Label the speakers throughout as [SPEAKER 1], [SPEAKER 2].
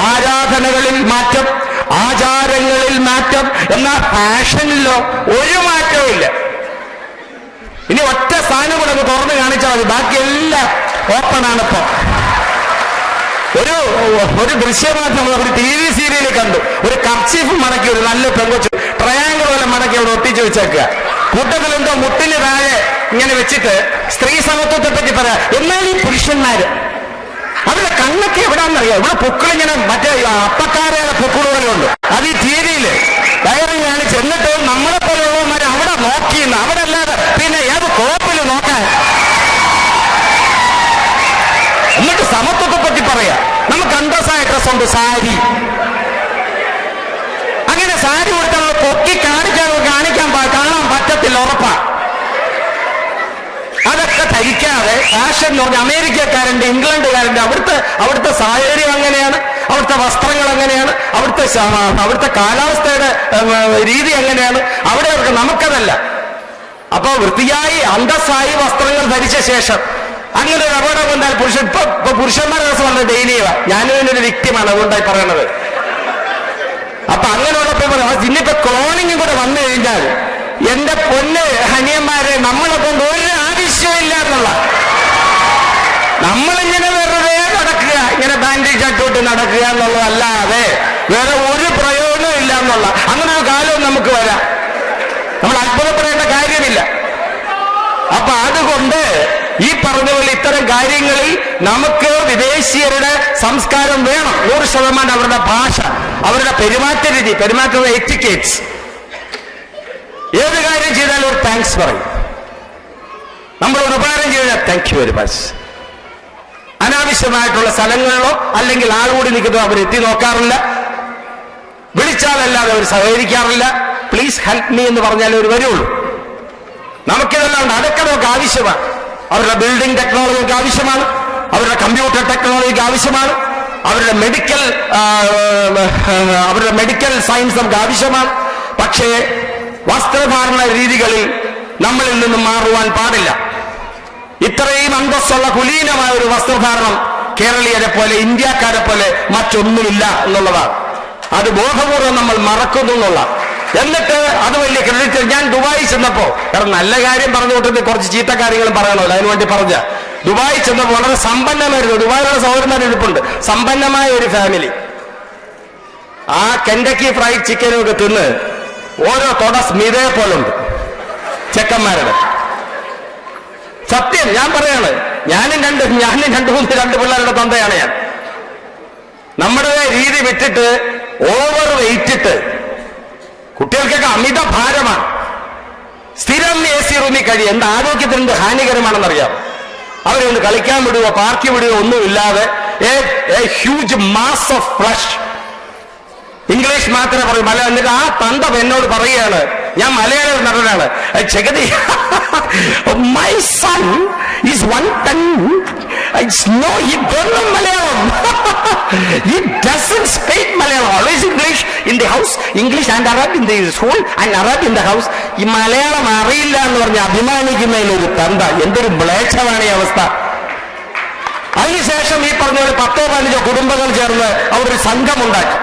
[SPEAKER 1] ആരാധനകളിൽ മാറ്റം, ആചാരങ്ങളിൽ മാറ്റം, എന്നാൽ ഫാഷനിലോ ഒരു മാറ്റവും ഇല്ല. ഇനി ഒറ്റ സ്ഥാനം കൂടെ തുറന്ന് കാണിച്ചാൽ മതി, ബാക്കിയെല്ലാം ഓപ്പണാണ്. ഇപ്പൊ ഒരു ദൃശ്യമാധ്യമം, ഒരു TV സീരിയൽ കണ്ടു. ഒരു കർച്ചീഫ് മടക്കി ഒരു നല്ല പെങ്കൊച്ചു ട്രയാങ്കിൾ പോലെ മടക്കി അവിടെ ഒട്ടിച്ചു വെച്ചേക്കുക. കൂട്ടത്തിലെന്തോ മുട്ടിന് താഴെ ഇങ്ങനെ വെച്ചിട്ട് സ്ത്രീ സമത്വത്തെ പറ്റി പറയാം. എന്നാൽ ഈ പുരുഷന്മാര് അവരുടെ കണ്ണൊക്കെ എവിടാന്നറിയാം. ഇവിടെ പൊക്കിളിങ്ങനെ മറ്റേ അപ്പക്കാരുടെ പൊക്കിളുകളുണ്ട്. അത് ഈ തീരിയില് ഡയറി കാണിച്ച് എന്നിട്ട് നമ്മളെ പോലെയുള്ളവന്മാർ അവിടെ നോക്കിയെന്ന്, അവിടെ അല്ലാതെ പിന്നെ ഏത് കോപ്പില് നോക്കാൻ. എന്നിട്ട് സമത്വത്തെ പറ്റി പറയാ. നമുക്ക് അന്തസ്സായ ഡ്രസ്സുണ്ട്, സാരി. അങ്ങനെ സാരി കൊടുത്താൽ പൊക്കി കാണാൻ പറ്റത്തില്ല, ഉറപ്പാ. അതൊക്കെ ധരിക്കാതെ ഫാഷൻ എന്ന് പറഞ്ഞാൽ അമേരിക്കക്കാരന്റെ, ഇംഗ്ലണ്ടുകാരന്റെ അവിടുത്തെ സാഹചര്യം അങ്ങനെയാണ്, അവിടുത്തെ വസ്ത്രങ്ങൾ അങ്ങനെയാണ്, അവിടുത്തെ കാലാവസ്ഥയുടെ രീതി അങ്ങനെയാണ്. അവിടെ നമുക്കതല്ല. അപ്പൊ വൃത്തിയായി അന്തസ്സായി വസ്ത്രങ്ങൾ ധരിച്ച ശേഷം അങ്ങനെ ഒരു അപകടം വന്നാൽ ഇപ്പൊ പുരുഷന്മാരുടെ ദിവസം വന്നത് ഡെയിലിയാ. ഞാനും ഇതിനൊരു വ്യക്തിമാണ്, അതുകൊണ്ടായി പറയണത്. അപ്പൊ അങ്ങനെയുള്ളപ്പോ ഇന്നിപ്പോ ക്ലോണിങ്ങും കൂടെ വന്നു കഴിഞ്ഞാൽ എന്റെ പൊന്ന് ഹനിയന്മാരെ, നമ്മളെ കൊണ്ട് ഒരു ആവശ്യമില്ല എന്നുള്ള, നമ്മളിങ്ങനെ വെറുതെ നടക്കുക, ഇങ്ങനെ ബാൻഡേജ് അട്ടോട്ട് നടക്കുക എന്നുള്ളതല്ലാതെ വേറെ ഒരു പ്രയോജനവും ഇല്ല എന്നുള്ള അങ്ങനെ ഒരു കാലവും നമുക്ക് വരാം. നമ്മൾ അത്ഭുതപ്പെടേണ്ട കാര്യമില്ല. അപ്പൊ അതുകൊണ്ട് ഈ പറഞ്ഞ പോലെ ഇത്തരം കാര്യങ്ങളിൽ നമുക്ക് വിദേശീയരുടെ സംസ്കാരം വേണം. 100% അവരുടെ ഭാഷ, അവരുടെ പെരുമാറ്റ രീതി, എറ്റിക്കേറ്റ്സ്. ഏത് കാര്യം ചെയ്താലും ഒരു താങ്ക്സ് പറയും. നമ്മൾ ഒരു ഉപകാരം ചെയ്താൽ താങ്ക് യു വെരി മച്ച്. അനാവശ്യമായിട്ടുള്ള സ്ഥലങ്ങളിലോ അല്ലെങ്കിൽ ആളുകൂടി നിൽക്കുന്നതോ അവരെത്തി നോക്കാറില്ല. വിളിച്ചാലല്ലാതെ അവർ സഹകരിക്കാറില്ല. പ്ലീസ് ഹെൽപ്പ് മീ എന്ന് പറഞ്ഞാലേ അവർ വരുള്ളൂ. നമുക്കിതെല്ലാം ഉണ്ട്. അതൊക്കെ നമുക്ക് ആവശ്യമാണ്. അവരുടെ ബിൽഡിംഗ് ടെക്നോളജിക്ക് ആവശ്യമാണ്, അവരുടെ കമ്പ്യൂട്ടർ ടെക്നോളജിക്ക് ആവശ്യമാണ്, അവരുടെ മെഡിക്കൽ സയൻസ് നമുക്ക് ആവശ്യമാണ്. പക്ഷേ വസ്ത്രധാരണ രീതികളിൽ നമ്മളിൽ നിന്നും മാറുവാൻ പാടില്ല. ഇത്രയും അന്തസ്സുള്ള കുലീനമായ ഒരു വസ്ത്രധാരണം കേരളീയരെ പോലെ, ഇന്ത്യക്കാരെ പോലെ മറ്റൊന്നുമില്ല എന്നുള്ളതാണ്. അത് ബോധപൂർവം നമ്മൾ മറക്കുന്നു എന്നുള്ള. എന്നിട്ട് അത് വലിയ ക്രെഡിറ്റ്. ഞാൻ ദുബായി ചെന്നപ്പോ, കാരണം നല്ല കാര്യം പറഞ്ഞു കൊടുത്ത് കുറച്ച് ചീത്ത കാര്യങ്ങളും പറയണമല്ലോ, അതിനുവേണ്ടി പറഞ്ഞ. ദുബായി ചെന്നപ്പോൾ വളരെ സമ്പന്നമായിരുന്നു. ദുബായിലുള്ള സഹോദരന്മാർ ഇരിപ്പുണ്ട്. സമ്പന്നമായ ഒരു ഫാമിലി. ആ കെൻഡക്കി ഫ്രൈഡ് ചിക്കനും ഒക്കെ തിന്ന് ഓരോ തൊട സ്മിതയെ പോലുണ്ട് ചെക്കന്മാരുടെ. സത്യം ഞാൻ പറയാണ്. ഞാനും രണ്ട് പിള്ളേരുടെ തന്തയാണ് ഞാൻ. നമ്മുടെ രീതി വിട്ടിട്ട് ഓവർ വെയിറ്റിട്ട് കുട്ടികൾക്കൊക്കെ അമിത ഭാരമാണ്. സ്ഥിരം AC റൂമിൽ കഴിയും. എന്ത് ആരോഗ്യത്തിന് എന്ത് ഹാനികരമാണെന്നറിയാം. അവരൊന്ന് കളിക്കാൻ വിടുകയോ പാർക്കി വിടുകയോ ഒന്നുമില്ലാതെ huge mass of flush. English മാത്രമേ പറയൂ, മലയാളം. എന്നിട്ട് ആ തന്ത എന്നോട് പറയുകയാണ്, ഞാൻ മലയാള നടനാണ്, Jagathy my son is 110. No, he don't know Malayalam. He doesn't speak Malayalam. Always English in the house, English and Arab in the school and Arab in the house. ഈ മലയാളം അറിയില്ല എന്ന് പറഞ്ഞ് അഭിമാനിക്കുന്നതിലൊരു തന്ത. എന്തൊരു മ്ലേച്ഛമാണ് ഈ അവസ്ഥ. അതിനുശേഷം ഈ പറഞ്ഞ പോലെ 10-15 കുടുംബങ്ങൾ ചേർന്ന് അവരൊരു സംഘമുണ്ടാക്കി.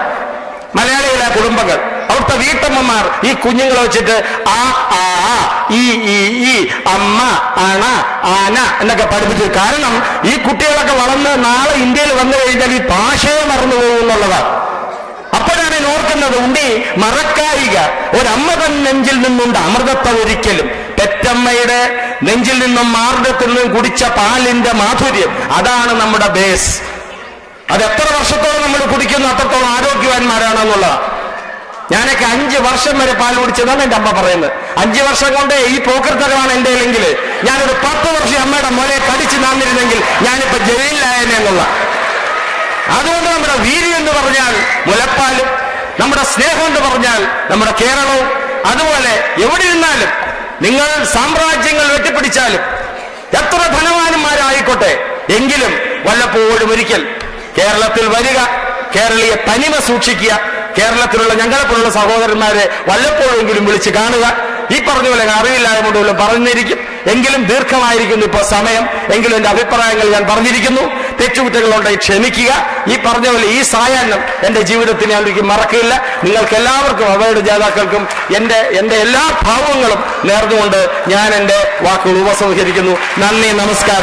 [SPEAKER 1] മലയാളികളെ കുടുംബങ്ങൾ, അവിടുത്തെ വീട്ടമ്മമാർ ഈ കുഞ്ഞുങ്ങളെ വെച്ചിട്ട് ആ ഈ അമ്മ അണ ആന എന്നൊക്കെ പഠിപ്പിച്ചു. കാരണം ഈ കുട്ടികളൊക്കെ വളർന്ന് നാളെ ഇന്ത്യയിൽ വന്നു കഴിഞ്ഞാൽ ഈ ഭാഷയെ മറന്നു പോകുന്നുള്ളതാണ്. അപ്പോഴാണ് ഓർക്കുന്നത്, ഉണ്ടി മറക്കായിക ഒരമ്മ തൻ നെഞ്ചിൽ നിന്നുണ്ട് അമൃതത്വം ഒരിക്കലും. പെറ്റമ്മയുടെ നെഞ്ചിൽ നിന്നും മാർദ്ദത്തിൽ നിന്നും കുടിച്ച പാലിന്റെ മാധുര്യം, അതാണ് നമ്മുടെ ബേസ്. അത് എത്ര വർഷത്തോളം നമ്മൾ കുടിക്കുന്നു അത്രത്തോളം ആരോഗ്യവാന്മാരാണെന്നുള്ളതാണ്. ഞാനൊക്കെ 5 വർഷം വരെ പാൽ കുടിച്ചതാണ് എൻ്റെ അമ്മ പറയുന്നത്. 5 വർഷം കൊണ്ട് ഈ പോക്കർത്തരമാണ് എൻ്റെ എങ്കിൽ ഞാനൊരു 10 വർഷം അമ്മയുടെ മോലെ കടിച്ചു നാന്നിരുന്നെങ്കിൽ ഞാനിപ്പോ ജയിലിലായേനെ എന്നുള്ള. അതുകൊണ്ട് നമ്മുടെ വീര്യം എന്ന് പറഞ്ഞാൽ മുലപ്പാലും, നമ്മുടെ സ്നേഹം എന്ന് പറഞ്ഞാൽ നമ്മുടെ കേരളവും. അതുപോലെ എവിടെ ഇരുന്നാലും നിങ്ങൾ സാമ്രാജ്യങ്ങൾ വെട്ടിപ്പിടിച്ചാലും എത്ര ധനവാന്മാരായിക്കോട്ടെ, എങ്കിലും വല്ലപ്പോഴും ഒരിക്കൽ കേരളത്തിൽ വരിക, കേരളീയ തനിമ സൂക്ഷിക്കുക, കേരളത്തിലുള്ള ഞങ്ങളെപ്പോലുള്ള സഹോദരന്മാരെ വല്ലപ്പോഴെങ്കിലും വിളിച്ച് കാണുക. ഈ പറഞ്ഞ പോലെ അറിവില്ലായ്മ കൊണ്ടുപോലും പറഞ്ഞിരിക്കും. എങ്കിലും ദീർഘമായിരിക്കുന്നു ഇപ്പോൾ സമയം. എങ്കിലും എന്റെ അഭിപ്രായങ്ങൾ ഞാൻ പറഞ്ഞിരിക്കുന്നു. തെറ്റുകുറ്റങ്ങളുണ്ടെങ്കിൽ ക്ഷമിക്കുക. ഈ പറഞ്ഞ പോലെ ഈ സായാഹ്നം എന്റെ ജീവിതത്തിൽ ഞാൻ ഒരിക്കലും മറക്കില്ല. നിങ്ങൾക്ക് എല്ലാവർക്കും അവരുടെ ജേതാക്കൾക്കും എന്റെ എല്ലാ ഭാവങ്ങളും നേർന്നുകൊണ്ട് ഞാൻ എന്റെ വാക്കുകൾ ഉപസംഹരിക്കുന്നു. നന്ദി, നമസ്കാരം.